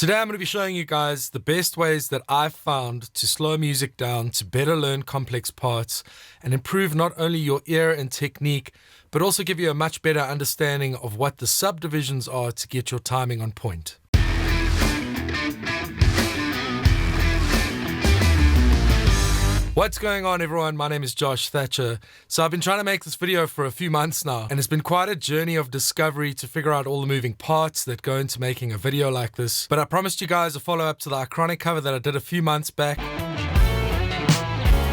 Today I'm going to be showing you guys the best ways that I've found to slow music down to better learn complex parts and improve not only your ear and technique, but also give you a much better understanding of what the subdivisions are to get your timing on point. What's going on, everyone? My name is Josh Thatcher. So I've been trying to make this video for a few months now, and it's been quite a journey of discovery to figure out all the moving parts that go into making a video like this. But I promised you guys a follow-up to the iconic cover that I did a few months back.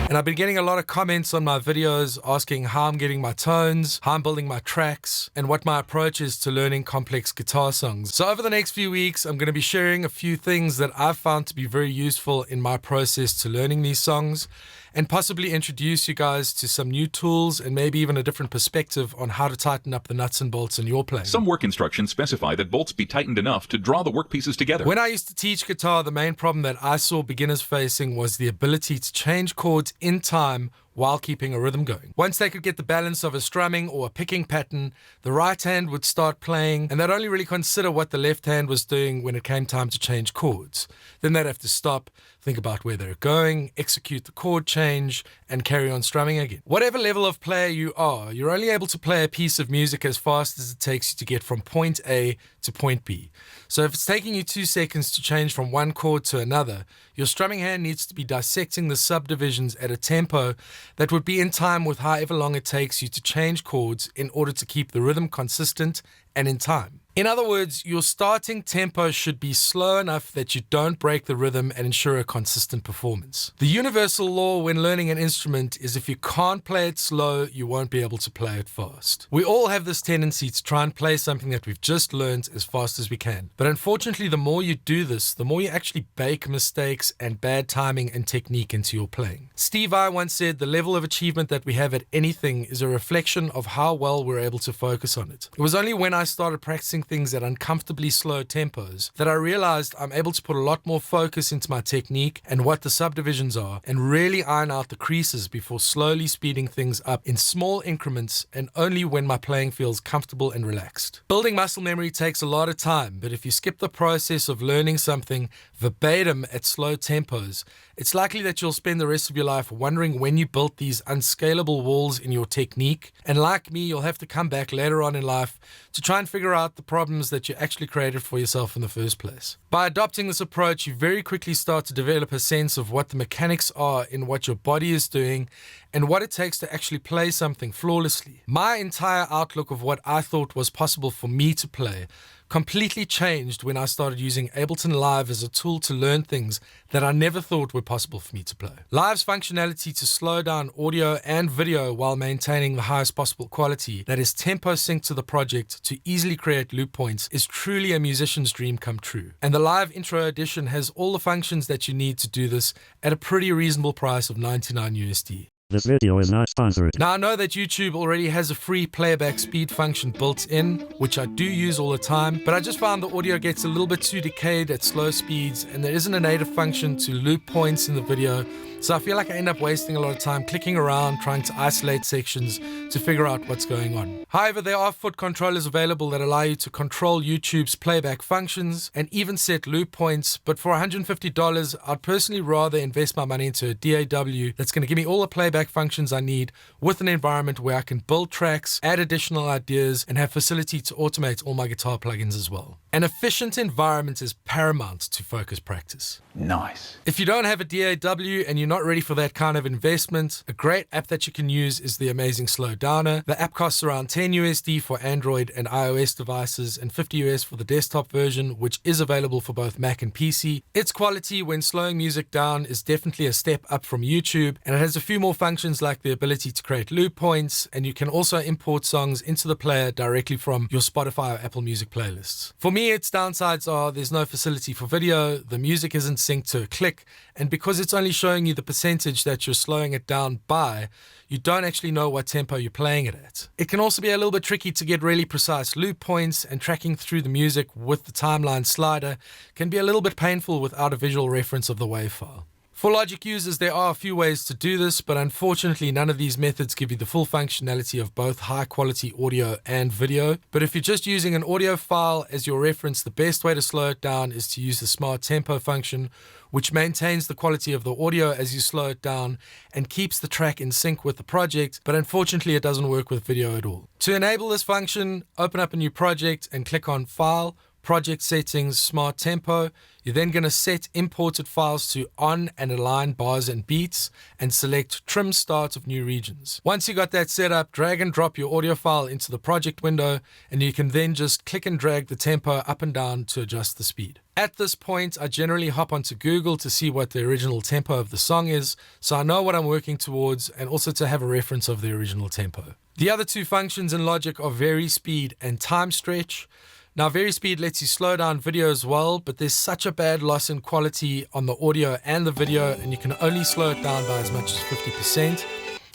And I've been getting a lot of comments on my videos asking how I'm getting my tones, how I'm building my tracks, and what my approach is to learning complex guitar songs. So over the next few weeks, I'm going to be sharing a few things that I've found to be very useful in my process to learning these songs, and possibly introduce you guys to some new tools and maybe even a different perspective on how to tighten up the nuts and bolts in your playing. Some work instructions specify that bolts be tightened enough to draw the workpieces together. When I used to teach guitar, the main problem that I saw beginners facing was the ability to change chords in time while keeping a rhythm going. Once they could get the balance of a strumming or a picking pattern, the right hand would start playing, and they'd only really consider what the left hand was doing when it came time to change chords. Then they'd have to stop, think about where they're going, execute the chord change, and carry on strumming again. Whatever level of player you are, you're only able to play a piece of music as fast as it takes you to get from point A to point B. So if it's taking you 2 seconds to change from one chord to another, your strumming hand needs to be dissecting the subdivisions at a tempo that would be in time with however long it takes you to change chords in order to keep the rhythm consistent and in time. In other words, your starting tempo should be slow enough that you don't break the rhythm and ensure a consistent performance. The universal law when learning an instrument is if you can't play it slow, you won't be able to play it fast. We all have this tendency to try and play something that we've just learned as fast as we can. But unfortunately, the more you do this, the more you actually bake mistakes and bad timing and technique into your playing. Steve I once said the level of achievement that we have at anything is a reflection of how well we're able to focus on it. It was only when I started practicing things at uncomfortably slow tempos that I realized I'm able to put a lot more focus into my technique and what the subdivisions are, and really iron out the creases before slowly speeding things up in small increments and only when my playing feels comfortable and relaxed. Building muscle memory takes a lot of time, but if you skip the process of learning something verbatim at slow tempos, it's likely that you'll spend the rest of your life wondering when you built these unscalable walls in your technique, and like me, you'll have to come back later on in life to try and figure out the problems that you actually created for yourself in the first place. By adopting this approach, you very quickly start to develop a sense of what the mechanics are in what your body is doing and what it takes to actually play something flawlessly. My entire outlook of what I thought was possible for me to play completely changed when I started using Ableton Live as a tool to learn things that I never thought were possible for me to play. Live's functionality to slow down audio and video while maintaining the highest possible quality that is tempo synced to the project to easily create loop points is truly a musician's dream come true. And the Live Intro Edition has all the functions that you need to do this at a pretty reasonable price of $99 USD. This video is not sponsored. Now, I know that YouTube already has a free playback speed function built in, which I do use all the time, but I just found the audio gets a little bit too decayed at slow speeds, and there isn't a native function to loop points in the video, so I feel like I end up wasting a lot of time clicking around trying to isolate sections to figure out what's going on. However, there are foot controllers available that allow you to control YouTube's playback functions and even set loop points, but for $150, I'd personally rather invest my money into a DAW that's going to give me all the playback functions I need with an environment where I can build tracks, add additional ideas, and have facility to automate all my guitar plugins as well. An efficient environment is paramount to focus practice. Nice. If you don't have a DAW and you're not ready for that kind of investment, a great app that you can use is the amazing Slow Downer. The app costs around $10 USD for Android and iOS devices and $50 US for the desktop version, which is available for both Mac and PC. Its quality when slowing music down is definitely a step up from YouTube, and it has a few more functions like the ability to create loop points, and you can also import songs into the player directly from your Spotify or Apple Music playlists. For me, its downsides are there's no facility for video, the music isn't synced to a click, and because it's only showing you the percentage that you're slowing it down by, you don't actually know what tempo you're playing it at. It can also be a little bit tricky to get really precise loop points, and tracking through the music with the timeline slider can be a little bit painful without a visual reference of the WAV file. For Logic users, there are a few ways to do this, but unfortunately none of these methods give you the full functionality of both high quality audio and video. But if you're just using an audio file as your reference, the best way to slow it down is to use the smart tempo function, which maintains the quality of the audio as you slow it down and keeps the track in sync with the project, but unfortunately it doesn't work with video at all. To enable this function, open up a new project and click on File, Project Settings, Smart Tempo. You're then going to set imported files to on and align bars and beats and select Trim Start of New Regions. Once you got that set up, drag and drop your audio file into the project window, and you can then just click and drag the tempo up and down to adjust the speed. At this point, I generally hop onto Google to see what the original tempo of the song is, so I know what I'm working towards and also to have a reference of the original tempo. The other two functions in Logic are Vary Speed and Time Stretch. Now, Vary Speed lets you slow down video as well, but there's such a bad loss in quality on the audio and the video, and you can only slow it down by as much as 50%.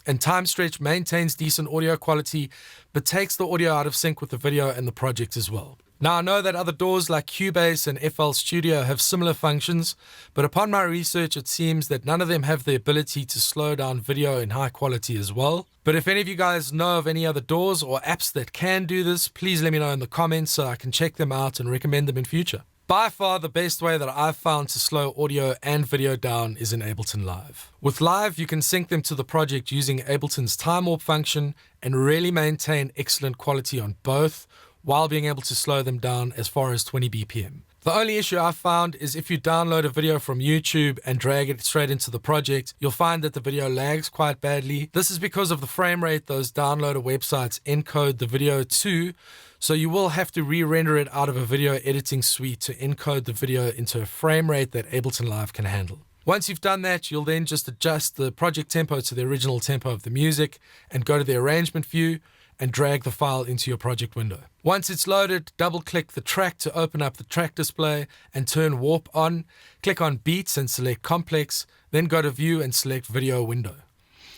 And Time Stretch maintains decent audio quality, but takes the audio out of sync with the video and the project as well. Now, I know that other DAWs like Cubase and FL Studio have similar functions, but upon my research, it seems that none of them have the ability to slow down video in high quality as well. But if any of you guys know of any other DAWs or apps that can do this, please let me know in the comments so I can check them out and recommend them in future. By far, the best way that I've found to slow audio and video down is in Ableton Live. With Live, you can sync them to the project using Ableton's time warp function and really maintain excellent quality on both, while being able to slow them down as far as 20 BPM. The only issue I've found is if you download a video from YouTube and drag it straight into the project, you'll find that the video lags quite badly. This is because of the frame rate those downloader websites encode the video to, so you will have to re-render it out of a video editing suite to encode the video into a frame rate that Ableton Live can handle. Once you've done that, you'll then just adjust the project tempo to the original tempo of the music and go to the arrangement view and drag the file into your project window. Once it's loaded, double-click the track to open up the track display and turn Warp on. Click on Beats and select Complex, then go to View and select Video Window.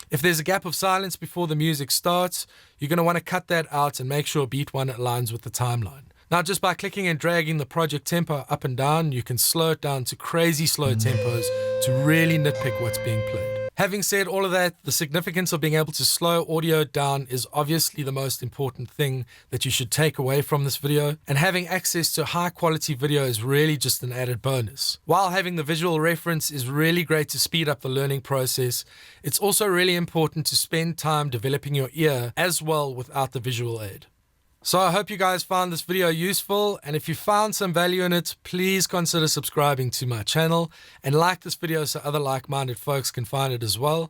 If there's a gap of silence before the music starts, you're going to want to cut that out and make sure Beat 1 aligns with the timeline. Now, just by clicking and dragging the project tempo up and down, you can slow it down to crazy slow tempos to really nitpick what's being played. Having said all of that, the significance of being able to slow audio down is obviously the most important thing that you should take away from this video, and having access to high quality video is really just an added bonus. While having the visual reference is really great to speed up the learning process, it's also really important to spend time developing your ear as well without the visual aid. So I hope you guys found this video useful, and if you found some value in it, please consider subscribing to my channel and like this video so other like-minded folks can find it as well.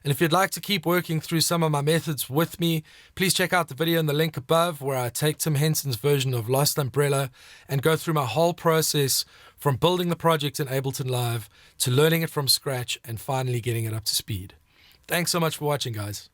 And if you'd like to keep working through some of my methods with me, please check out the video in the link above where I take Tim Henson's version of Lost Umbrella and go through my whole process from building the project in Ableton Live to learning it from scratch and finally getting it up to speed. Thanks so much for watching, guys.